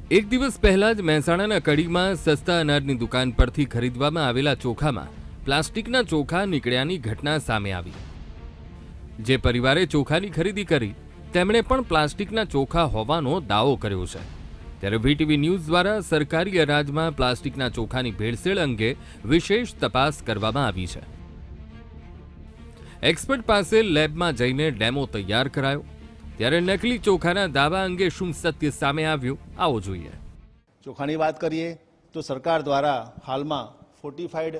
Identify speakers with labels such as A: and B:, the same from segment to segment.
A: એક દિવસ પહેલા જ મહેસાણાના કડીમાં સસ્તા અનાજની દુકાન પરથી ખરીદવામાં આવેલા ચોખામાં પ્લાસ્ટિકના ચોખા નીકળ્યાની ઘટના સામે આવી। જે પરિવારે ચોખાની ખરીદી કરી તેમણે પણ પ્લાસ્ટિકના ચોખા હોવાનો દાવો કર્યો છે। ત્યારે વીટીવી ન્યૂઝ દ્વારા સરકારી અનાજમાં પ્લાસ્ટિકના ચોખાની ભેળસેળ અંગે વિશેષ તપાસ કરવામાં આવી છે। એક્સપર્ટ પાસે લેબમાં જઈને ડેમો તૈયાર કરાયો। ત્યારે નકલી ચોખાના દાવા અંગે શું સત્ય સામે આવ્યું આવો જોઈએ।
B: ચોખાની વાત કરીએ તો સરકાર દ્વારા હાલમાં ફોર્ટિફાઈડ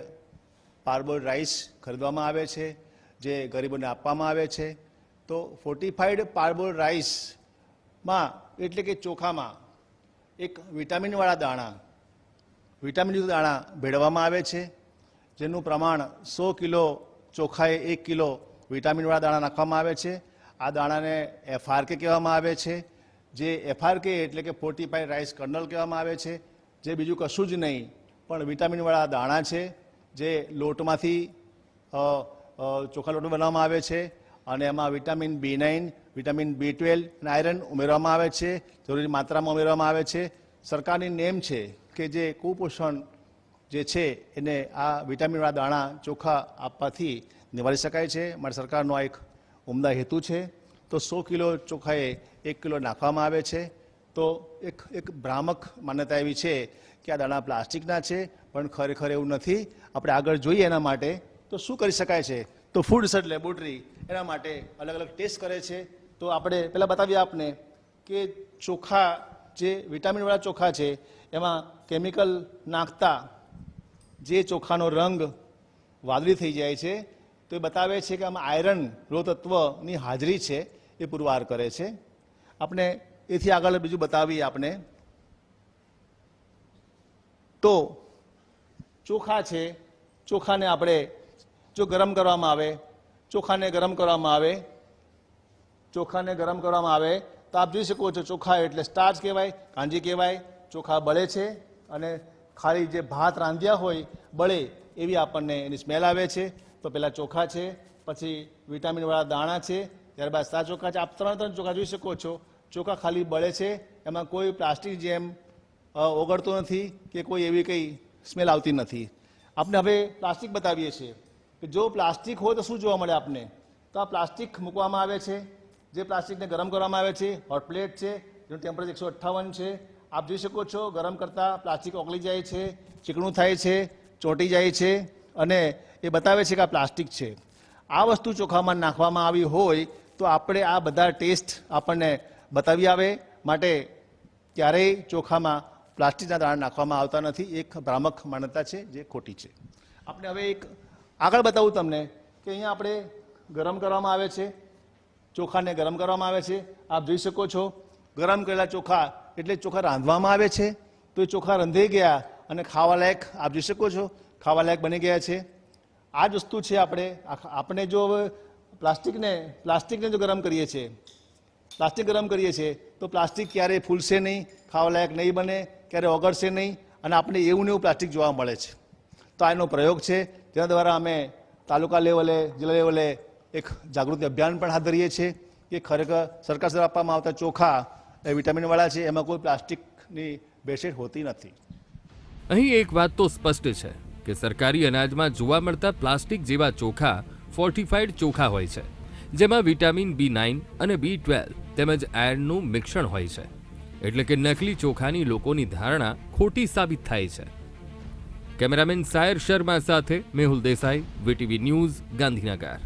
B: પાર્બોઇલ્ડ રાઈસ ખરીદવામાં આવે છે, જે ગરીબોને આપવામાં આવે છે। તો ફોર્ટિફાઈડ પાર્બોઇલ્ડ રાઈસમાં એટલે કે ચોખામાં એક વિટામિનવાળા વિટામિનયુક્ત દાણા ભેળવવામાં આવે છે, જેનું પ્રમાણ 100 કિલો ચોખાએ 1 કિલો વિટામિનવાળા દાણા નાખવામાં આવે છે। આ દાણાને FRK કહેવામાં આવે છે, જે FRK એટલે કે ફોર્ટિફાઈડ રાઈસ કર્નલ કહેવામાં આવે છે, જે બીજું કશું જ નહીં પણ વિટામિનવાળા દાણા છે, જે લોટમાંથી ચોખા લોટ બનાવવામાં આવે છે અને એમાં વિટામિન B9, વિટામિન B12 અને આયરન ઉમેરવામાં આવે છે, જરૂરી માત્રામાં ઉમેરવામાં આવે છે। સરકારની નેમ છે કે જે કુપોષણ જે છે એને આ વિટામિનવાળા દાણા ચોખા આપવાથી નિવારી શકાય છે। માટે સરકારનો આ એક ઉમદા હેતુ છે। તો 100 કિલો ચોખાએ 1 કિલો નાખવામાં આવે છે। તો એક ભ્રામક માન્યતા એવી છે કે આ દાણા પ્લાસ્ટિકના છે, પણ ખરેખર એવું નથી। આપણે આગળ જોઈએ એના માટે તો શું કરી શકાય છે, તો ફૂડ રિસર્ચ લેબોરેટરી એના માટે અલગ અલગ ટેસ્ટ કરે છે। તો આપણે પહેલાં બતાવીએ આપને કે ચોખા જે વિટામિનવાળા ચોખા છે એમાં કેમિકલ નાખતા જે ચોખાનો રંગ વાદળી થઈ જાય છે, તો એ બતાવે છે કે આમાં આયરન લોહ તત્વની હાજરી છે, એ પુરવાર કરે છે। આપણે એથી આગળ બીજું બતાવીએ આપણે તો ચોખા છે, ચોખાને આપણે જો ગરમ કરવામાં આવે, ચોખાને ગરમ કરવામાં આવે તો આપ જોઈ શકો છો ચોખા એટલે સ્ટાર્ચ કહેવાય, કાંજી કહેવાય। ચોખા બળે છે અને ખાલી જે ભાત રાંધ્યા હોય બળે એવી આપણને એની સ્મેલ આવે છે। તો પહેલાં ચોખા છે, પછી વિટામિનવાળા દાણા છે, ત્યારબાદ સાચા ચોખા છે। આપ ત્રણ ચોખા જોઈ શકો છો। ચોખા ખાલી બળે છે, એમાં કોઈ પ્લાસ્ટિક જેમ ઓગળતો નથી કે કોઈ એવી કંઈ સ્મેલ આવતી નથી। આપણે હવે પ્લાસ્ટિક બતાવીએ છીએ કે જો પ્લાસ્ટિક હોય તો શું જોવા મળે આપને, તો આ પ્લાસ્ટિક મૂકવામાં આવે છે, જે પ્લાસ્ટિકને ગરમ કરવામાં આવે છે। હોટ પ્લેટ છે, જેનું ટેમ્પરેચર 158 છે। આપ જોઈ શકો છો ગરમ કરતાં પ્લાસ્ટિક ઓગળી જાય છે, ચીકણું થાય છે, ચોંટી જાય છે અને એ બતાવે છે કે આ પ્લાસ્ટિક છે। આ વસ્તુ ચોખામાં નાખવામાં આવી હોય તો આપણે આ બધા ટેસ્ટ આપણને બતાવી આવે। માટે ક્યારેય ચોખામાં પ્લાસ્ટિકના દાણા નાખવામાં આવતા નથી। એક ભ્રામક માન્યતા છે જે ખોટી છે। આપણે હવે એક આગળ બતાવું તમને કે અહીંયા આપણે ગરમ કરવામાં આવે છે, ચોખાને ગરમ કરવામાં આવે છે। આપ જોઈ શકો છો ગરમ કરેલા ચોખા એટલે ચોખા રાંધવામાં આવે છે, તો એ ચોખા રંધાઈ ગયા અને ખાવા લાયક આપ જોઈ શકો છો ખાવા લાયક બની ગયા છે। આ જ વસ્તુ છે આપણે જો પ્લાસ્ટિકને જો ગરમ કરીએ છીએ, તો પ્લાસ્ટિક ક્યારેય ફૂલશે નહીં, ખાવા લાયક નહીં બને, ક્યારેય ઓગળશે નહીં અને આપણે એવું ને એવું પ્લાસ્ટિક જોવા મળે છે। તો આ એનો પ્રયોગ છે, તેના દ્વારા અમે તાલુકા લેવલે, જિલ્લા લેવલે એક જાગૃતિ અભિયાન પણ હાથ ધરીએ છીએ કે ખરેખર સરકાર દ્વારા આપવામાં આવતા ચોખા એ વિટામિનવાળા છે, એમાં કોઈ પ્લાસ્ટિકની ભેળસેળ હોતી નથી।
A: અહીં એક વાત તો સ્પષ્ટ છે કે સરકારી અનાજમાં જોવા મળતા પ્લાસ્ટિક જેવા ચોખા ફોર્ટિફાઈડ ચોખા હોય છે, જેમાં વિટામિન B9 અને B12 તેમજ આયર્નનું મિશ્રણ હોય છે। એટલે કે નકલી ચોખાની લોકોની ધારણા ખોટી સાબિત થાય છે। કેમેરામેન સાયર શર્મા સાથે મેહુલ દેસાઈ, વીટીવી ન્યૂઝ, ગાંધીનગર।